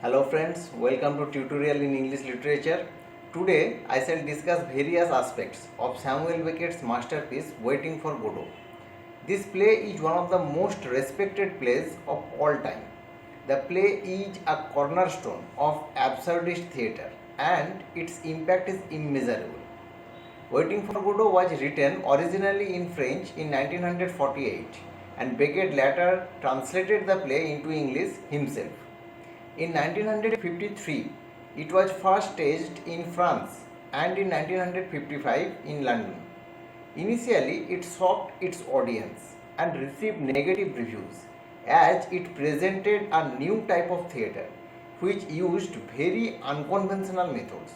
Hello friends, welcome to tutorial in English literature. Today I shall discuss various aspects of Samuel Beckett's masterpiece Waiting for Godot. This play is one of the most respected plays of all time. The play is a cornerstone of absurdist theatre and its impact is immeasurable. Waiting for Godot was written originally in French in 1948 and Beckett later translated the play into English himself. In 1953, it was first staged in France and in 1955 in London. Initially, it shocked its audience and received negative reviews as it presented a new type of theatre which used very unconventional methods.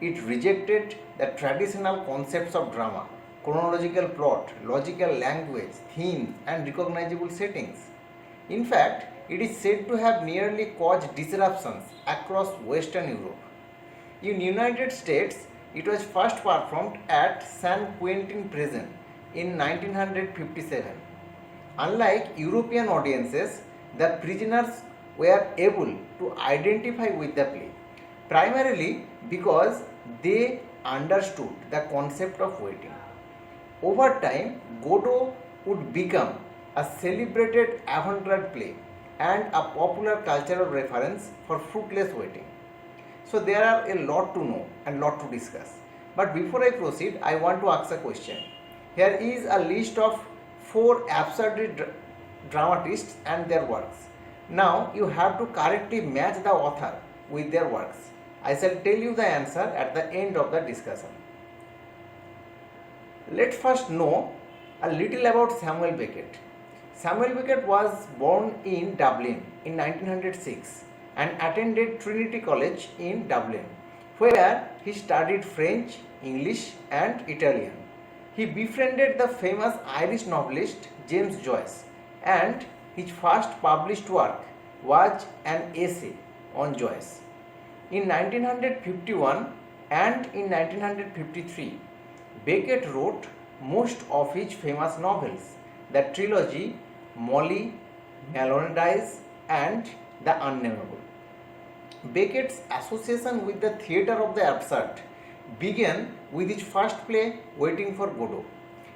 It rejected the traditional concepts of drama, chronological plot, logical language, themes, and recognizable settings. In fact, it is said to have nearly caused disruptions across Western Europe. In United States, it was first performed at San Quentin Prison in 1957. Unlike European audiences, the prisoners were able to identify with the play, primarily because they understood the concept of waiting. Over time, Godot would become a celebrated avant-garde play and a popular cultural reference for fruitless waiting. So there are a lot to know and lot to discuss. But before I proceed, I want to ask a question. Here is a list of 4 absurd dramatists and their works. Now you have to correctly match the author with their works. I shall tell you the answer at the end of the discussion. Let's first know a little about Samuel Beckett. Samuel Beckett was born in Dublin in 1906 and attended Trinity College in Dublin, where he studied French, English, and Italian. He befriended the famous Irish novelist James Joyce, and his first published work was an essay on Joyce. In 1951 and in 1953, Beckett wrote most of his famous novels, the trilogy Molly, Malondies, and The Unnameable. Beckett's association with the theatre of the absurd began with his first play Waiting for Godot.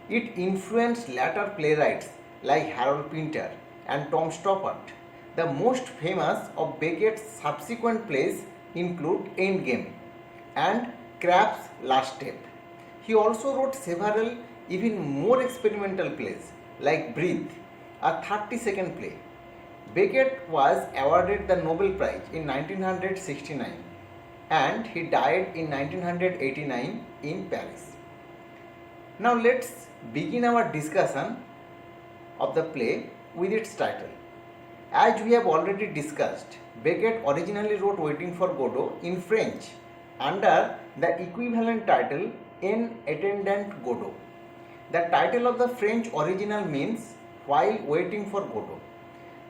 It influenced later playwrights like Harold Pinter and Tom Stoppard. The most famous of Beckett's subsequent plays include Endgame and Crab's Last Step. He also wrote several even more experimental plays like Breathe, a 30-second play. Beckett was awarded the Nobel Prize in 1969 and he died in 1989 in Paris. Now let's begin our discussion of the play with its title. As we have already discussed, Beckett originally wrote Waiting for Godot in French under the equivalent title En attendant Godot. The title of the French original means While Waiting for Godot.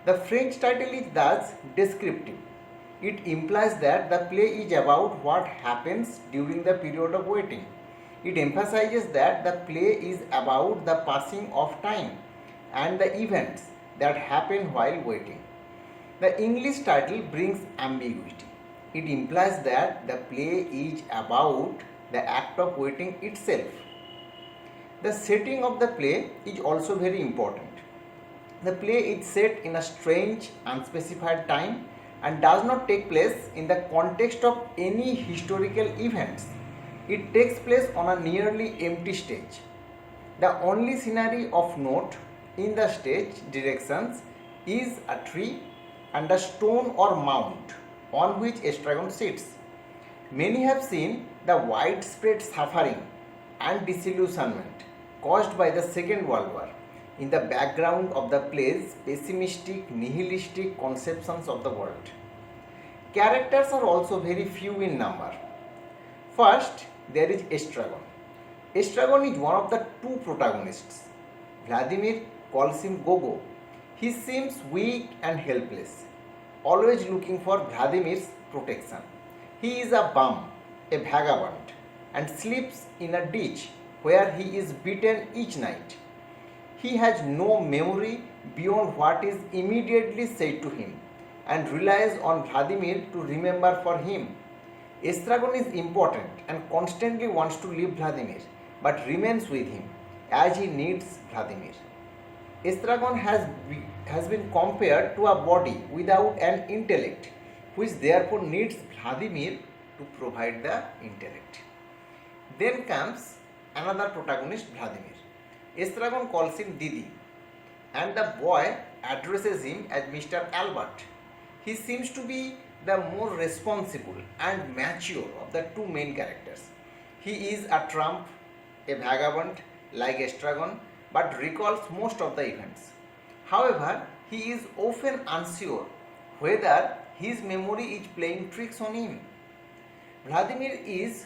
The French title is thus descriptive. It implies that the play is about what happens during the period of waiting. It emphasizes that the play is about the passing of time and the events that happen while waiting. The English title brings ambiguity. It implies that the play is about the act of waiting itself. The setting of the play is also very important. The play is set in a strange, unspecified time and does not take place in the context of any historical events. It takes place on a nearly empty stage. The only scenery of note in the stage directions is a tree and a stone or mound on which Estragon sits. Many have seen the widespread suffering and disillusionment caused by the Second World War in the background of the play's pessimistic, nihilistic conceptions of the world. Characters are also very few in number. First, there is Estragon. Estragon is one of the 2 protagonists. Vladimir calls him Gogo. He seems weak and helpless, always looking for Vladimir's protection. He is a bum, a vagabond, and sleeps in a ditch where he is beaten each night. He has no memory beyond what is immediately said to him and relies on Vladimir to remember for him. Estragon is important and constantly wants to leave Vladimir but remains with him as he needs Vladimir. Estragon has been compared to a body without an intellect, which therefore needs Vladimir to provide the intellect. Then comes another protagonist, Vladimir. Estragon calls him Didi, and the boy addresses him as Mr. Albert. He seems to be the more responsible and mature of the two main characters. He is a trump, a vagabond like Estragon, but recalls most of the events. However, he is often unsure whether his memory is playing tricks on him. Vladimir is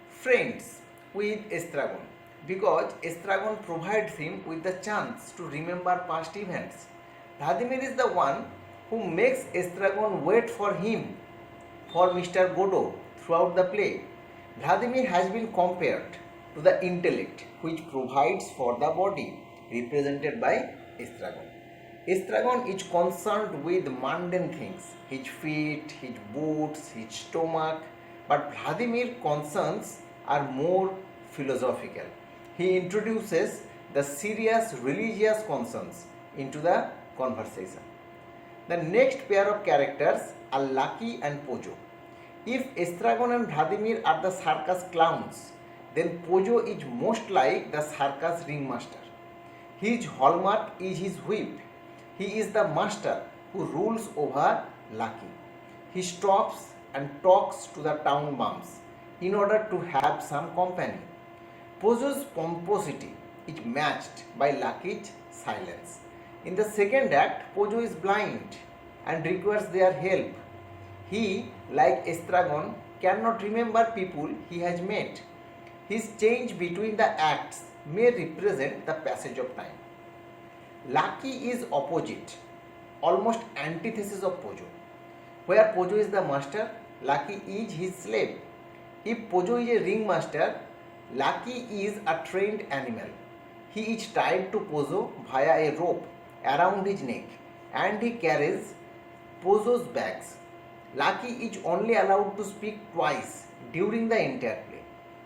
friends with Estragon because Estragon provides him with the chance to remember past events. Vladimir is the one who makes Estragon wait for him, for Mr. Godot, throughout the play. Vladimir has been compared to the intellect which provides for the body, represented by Estragon. Estragon is concerned with mundane things, his feet, his boots, his stomach, but Vladimir's concerns are more philosophical. He introduces the serious religious concerns into the conversation. The next pair of characters are Lucky and Pojo. If Estragon and Vladimir are the circus clowns, then Pojo is most like the circus ringmaster. His hallmark is his whip. He is the master who rules over Lucky. He stops and talks to the town bums in order to have some company. Pojo's pomposity is matched by Lucky's silence. In the second act, Pojo is blind and requires their help. He, like Estragon, cannot remember people he has met. His change between the acts may represent the passage of time. Lucky is opposite, almost antithesis of Pojo. Where Pojo is the master, Lucky is his slave. If Pojo is a ringmaster, Lucky is a trained animal. He is tied to Pojo via a rope around his neck and he carries Pojo's bags. Lucky is only allowed to speak twice during the entire play,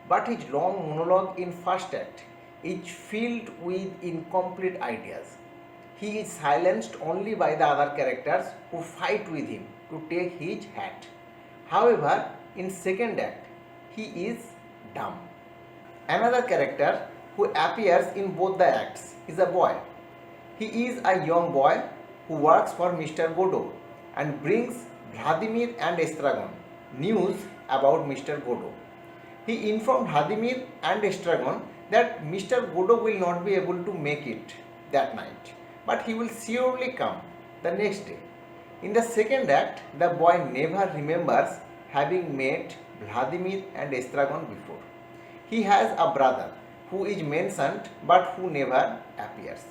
but his long monologue in first act is filled with incomplete ideas. He is silenced only by the other characters who fight with him to take his hat. However, in second act, he is dumb. Another character who appears in both the acts is a boy. He is a young boy who works for Mr. Godot and brings Vladimir and Estragon news about Mr. Godot. He informed Vladimir and Estragon that Mr. Godot will not be able to make it that night, but he will surely come the next day. In the second act, the boy never remembers having met Vladimir and Estragon before. He has a brother who is mentioned but who never appears.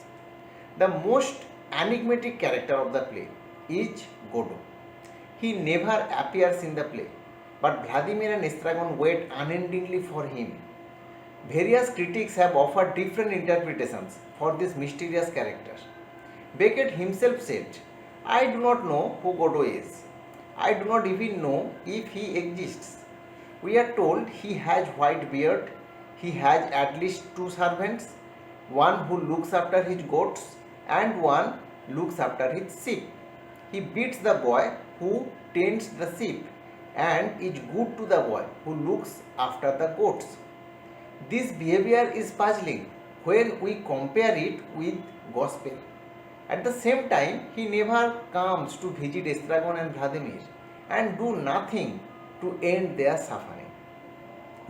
The most enigmatic character of the play is Godot. He never appears in the play, but Vladimir and Estragon wait unendingly for him. Various critics have offered different interpretations for this mysterious character. Beckett himself said, "I do not know who Godot is. I do not even know if he exists. We are told he has white beard, he has at least two servants, one who looks after his goats and one looks after his sheep. He beats the boy who tends the sheep and is good to the boy who looks after the goats." This behavior is puzzling when we compare it with Gospel. At the same time, he never comes to visit Estragon and Vladimir and do nothing to end their suffering.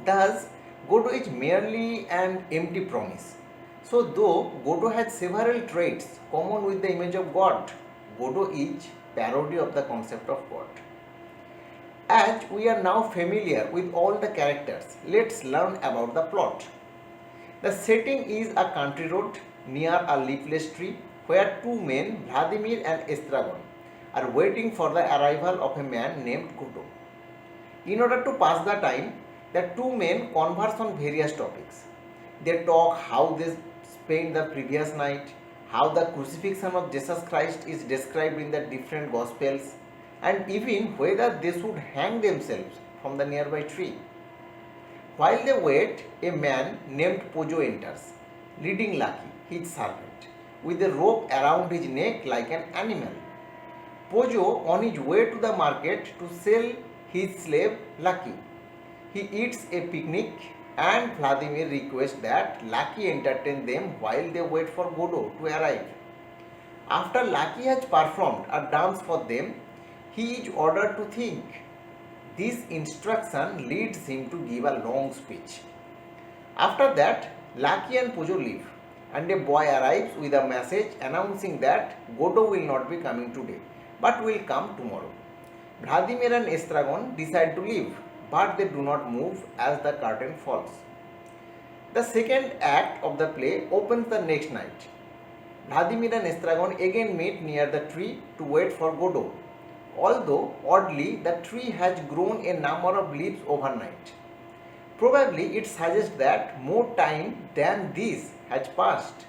Thus, Godot is merely an empty promise. So, though Godot has several traits common with the image of God, Godot is parody of the concept of God. As we are now familiar with all the characters, let's learn about the plot. The setting is a country road near a leafless tree where two men, Vladimir and Estragon, are waiting for the arrival of a man named Godot. In order to pass the time, the two men converse on various topics. They talk how they spent the previous night, how the crucifixion of Jesus Christ is described in the different Gospels, and even whether they should hang themselves from the nearby tree. While they wait, a man named Pojo enters, leading Lucky, his servant, with a rope around his neck like an animal. Pojo on his way to the market to sell his slave Lucky. He eats a picnic and Vladimir requests that Lucky entertain them while they wait for Godot to arrive. After Lucky has performed a dance for them, he is ordered to think. This instruction leads him to give a long speech. After that, Lucky and Pojo leave, and a boy arrives with a message announcing that Godot will not be coming today, but will come tomorrow. Vladimir and Estragon decide to leave, but they do not move as the curtain falls. The second act of the play opens the next night. Vladimir and Estragon again meet near the tree to wait for Godot. Although, oddly, the tree has grown a number of leaves overnight. Probably it suggests that more time than this has passed.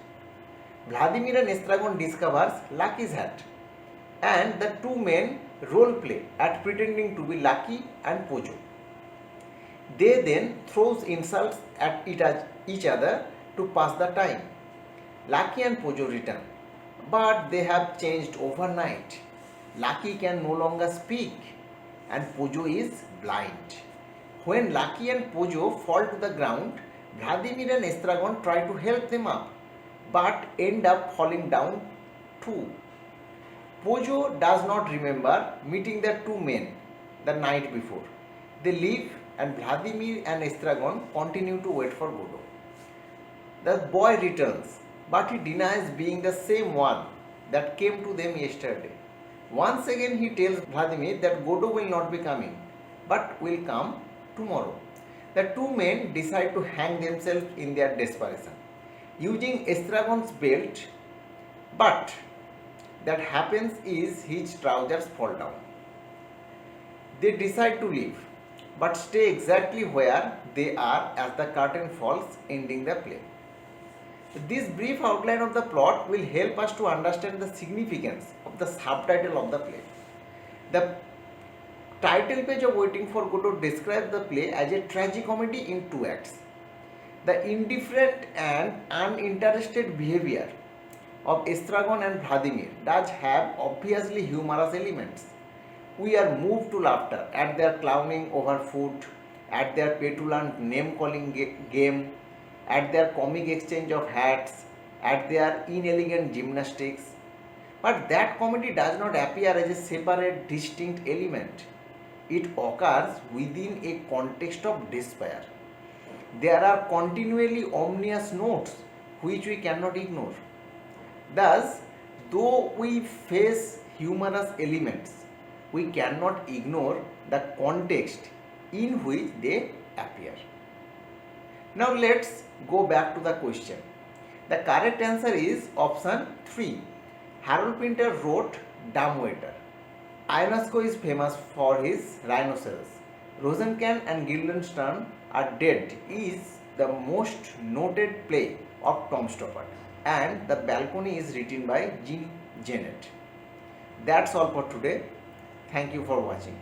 Vladimir and Estragon discovers Lucky's hat, and the two men role play at pretending to be Lucky and Pojo. They then throws insults at each other to pass the time. Lucky and Pojo return, but they have changed overnight. Lucky can no longer speak and Pojo is blind. When Lucky and Pojo fall to the ground, Vladimir and Estragon try to help them up, but end up falling down too. Pojo does not remember meeting the two men the night before. They leave and Vladimir and Estragon continue to wait for Godot. The boy returns, but he denies being the same one that came to them yesterday. Once again he tells Vladimir that Godot will not be coming, but will come tomorrow. The two men decide to hang themselves in their desperation, using Estragon's belt, but that happens is his trousers fall down. They decide to leave, but stay exactly where they are as the curtain falls, ending the play. This brief outline of the plot will help us to understand the significance of the subtitle of the play. The title page of Waiting for Godot describes the play as a tragicomedy in two acts. The indifferent and uninterested behavior of Estragon and Vladimir does have obviously humorous elements. We are moved to laughter at their clowning over food, at their petulant name-calling game, at their comic exchange of hats, at their inelegant gymnastics. But that comedy does not appear as a separate, distinct element. It occurs within a context of despair. There are continually ominous notes which we cannot ignore. Thus, though we face humorous elements, we cannot ignore the context in which they appear. Now let's go back to the question. The correct answer is option 3. Harold Pinter wrote Dumbwaiter. Ionesco is famous for his rhinoceros. Rosencrantz and Guildenstern Are Dead is the most noted play of Tom Stoppard, and The Balcony is written by Jean Genet. That's all for today. Thank you for watching.